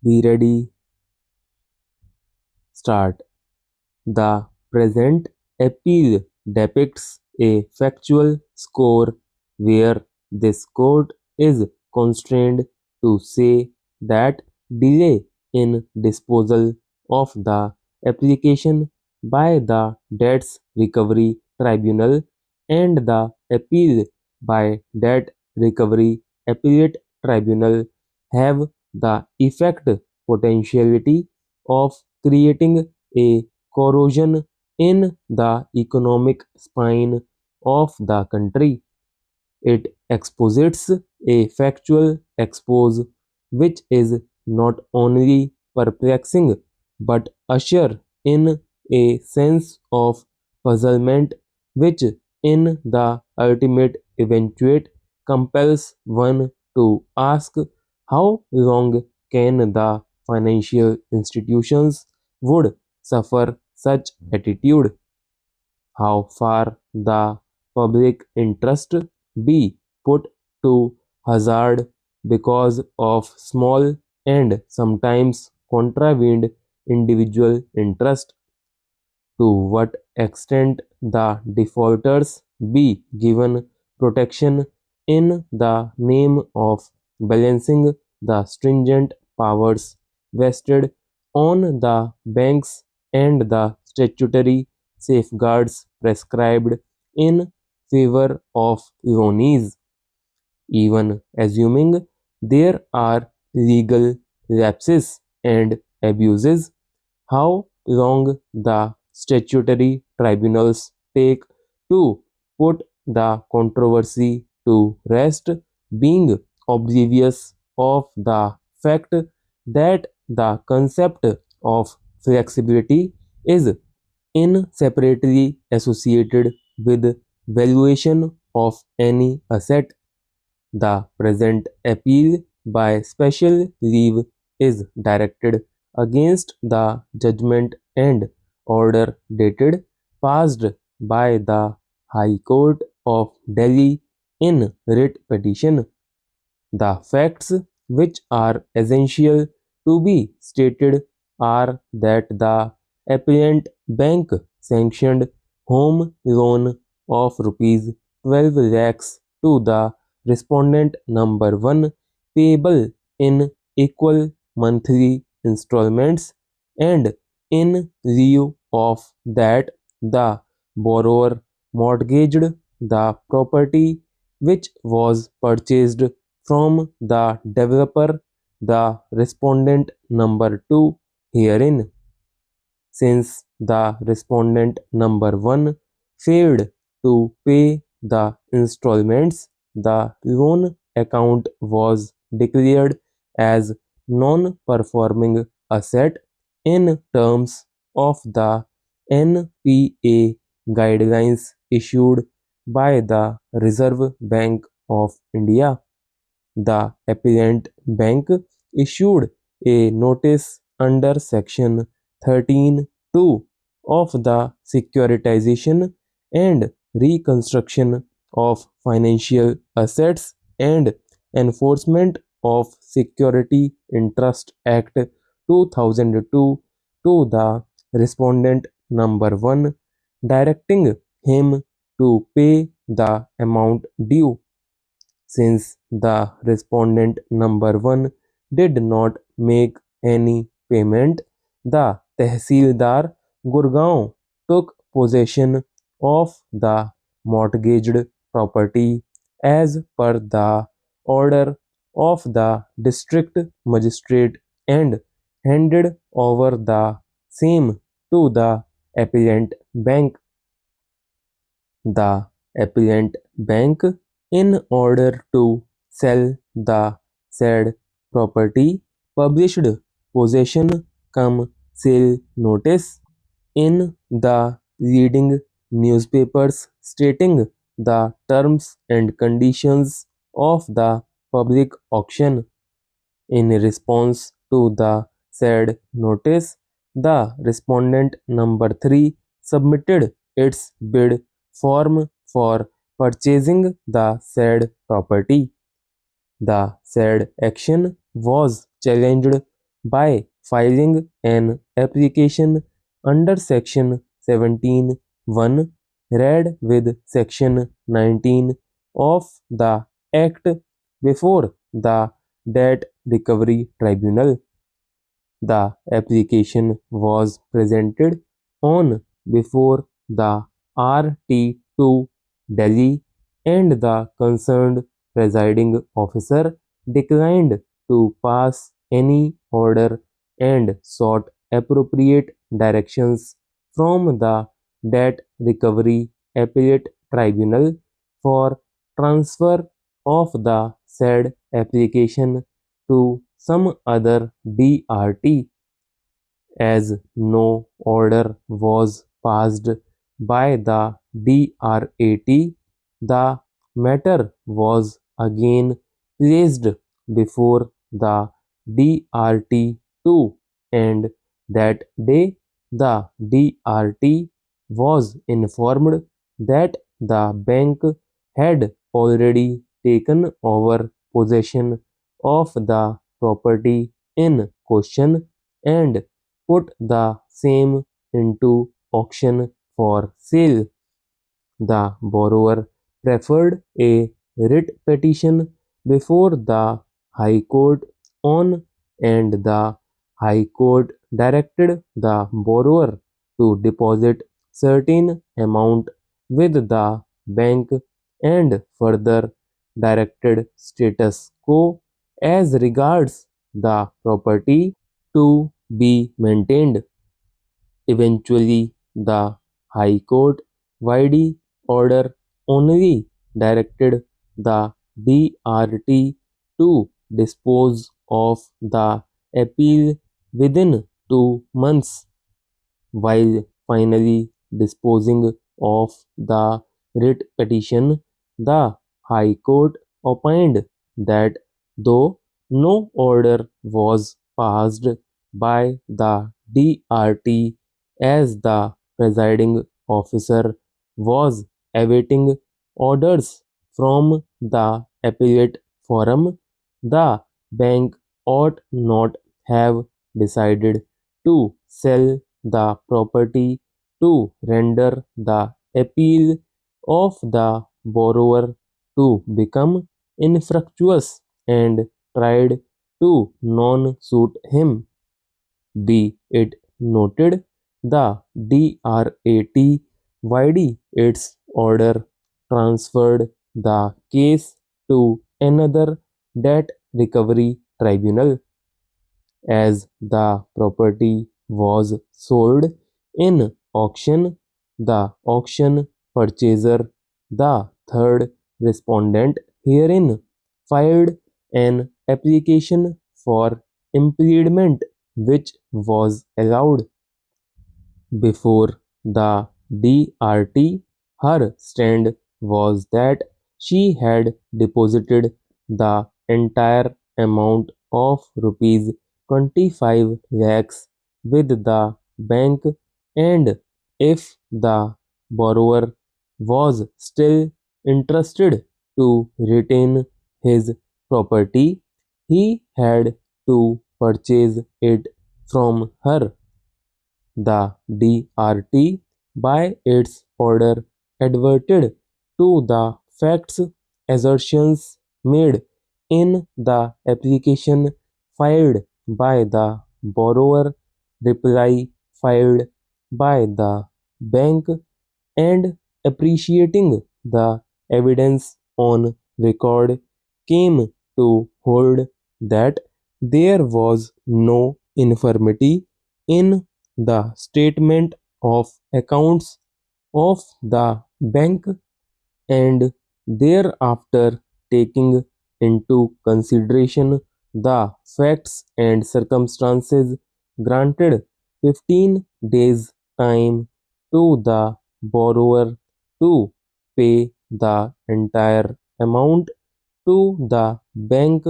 Be ready, start. The present appeal depicts a factual score where this court is constrained to say that delay in disposal of the application by the Debts Recovery Tribunal and the appeal by Debt Recovery Appellate Tribunal have the effect potentiality of creating a corrosion in the economic spine of the country. It exposits a factual expose which is not only perplexing but usher in a sense of puzzlement which in the ultimate eventuate compels one to ask how long can the financial institutions would suffer such attitude, how far the public interest be put to hazard because of small and sometimes contravened individual interest, to what extent the defaulters be given protection in the name of balancing the stringent powers vested on the banks and the statutory safeguards prescribed in favor of loanees, even assuming there are legal lapses and abuses. How long the statutory tribunals take to put the controversy to rest, being oblivious of the fact that the concept of flexibility is inseparably associated with valuation of any asset. The present appeal by special leave is directed against the judgment and order dated passed by the High Court of Delhi in writ petition. The facts which are essential to be stated are that the appellant bank sanctioned home loan of rupees 12 lakhs to the respondent number 1 payable in equal monthly installments, and in lieu of that the borrower mortgaged the property which was purchased from the developer, the respondent number 2 herein. Since the respondent number 1 failed to pay the installments, the loan account was declared as non-performing asset in terms of the NPA guidelines issued by the Reserve Bank of India. The appellant bank issued a notice under Section 13(2) of the Securitization and Reconstruction of Financial Assets and Enforcement of Security Interest Act 2002 to the respondent number 1, directing him to pay the amount due. Since the respondent number 1 did not make any payment, the Tehsildar Gurgaon took possession of the mortgaged property as per the order of the district magistrate and handed over the same to the appellant bank. The appellant bank, in order to sell the said property, published possession cum sale notice in the leading newspapers stating the terms and conditions of the public auction. In response to the said notice, the respondent number 3 submitted its bid form for purchasing the said property. The said action was challenged by filing an application under Section 17(1) read with Section 19 of the Act before the Debt Recovery Tribunal. The application was presented on before the RT2 Delhi, and the concerned presiding officer declined to pass any order and sought appropriate directions from the Debt Recovery Appellate Tribunal for transfer of the said application to some other DRT. As no order was passed by the DRAT, the matter was again placed before the DRT2, and that day the DRT was informed that the bank had already taken over possession of the property in question and put the same into auction for sale. The borrower preferred a writ petition before the High Court on, and the High Court directed the borrower to deposit certain amount with the bank and further directed status quo as regards the property to be maintained. Eventually, the High Court vide order only directed the DRT to dispose of the appeal within 2 months, while finally disposing of the writ petition. The High Court opined that though no order was passed by the DRT, as the presiding officer was awaiting orders from the appellate forum, the bank ought not have decided to sell the property to render the appeal of the borrower to become infructuous, and tried to non-suit him. Be it noted, the DRAT vide its order transferred the case to another debt recovery tribunal. As the property was sold in auction, the auction purchaser, the third respondent herein, filed an application for impediment, which was allowed before the DRT. Her stand was that she had deposited the entire amount of rupees 25 lakhs with the bank, and if the borrower was still interested to retain his property, he had to purchase it from her. The DRT, by its order, adverted to the facts assertions made in the application filed by the borrower, reply filed by the bank, and appreciating the evidence on record, came to hold that there was no infirmity in the statement of accounts of the bank, and thereafter taking into consideration the facts and circumstances, granted 15 days time to the borrower to pay the entire amount to the bank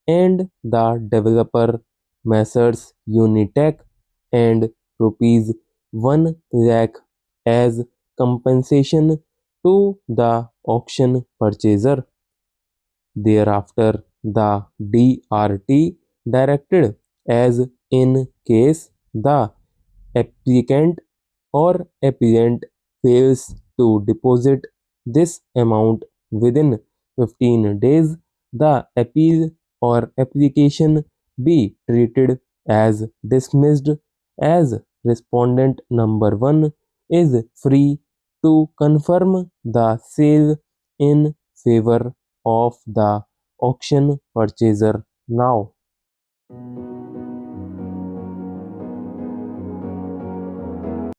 and the developer, Messrs Unitech, and rupees 1 lakh as compensation to the auction purchaser. Thereafter, the DRT directed as in case the applicant or applicant fails to deposit this amount within 15 days, the appeal or application be treated as dismissed, as respondent number 1 is free to confirm the sale in favor of the auction purchaser now.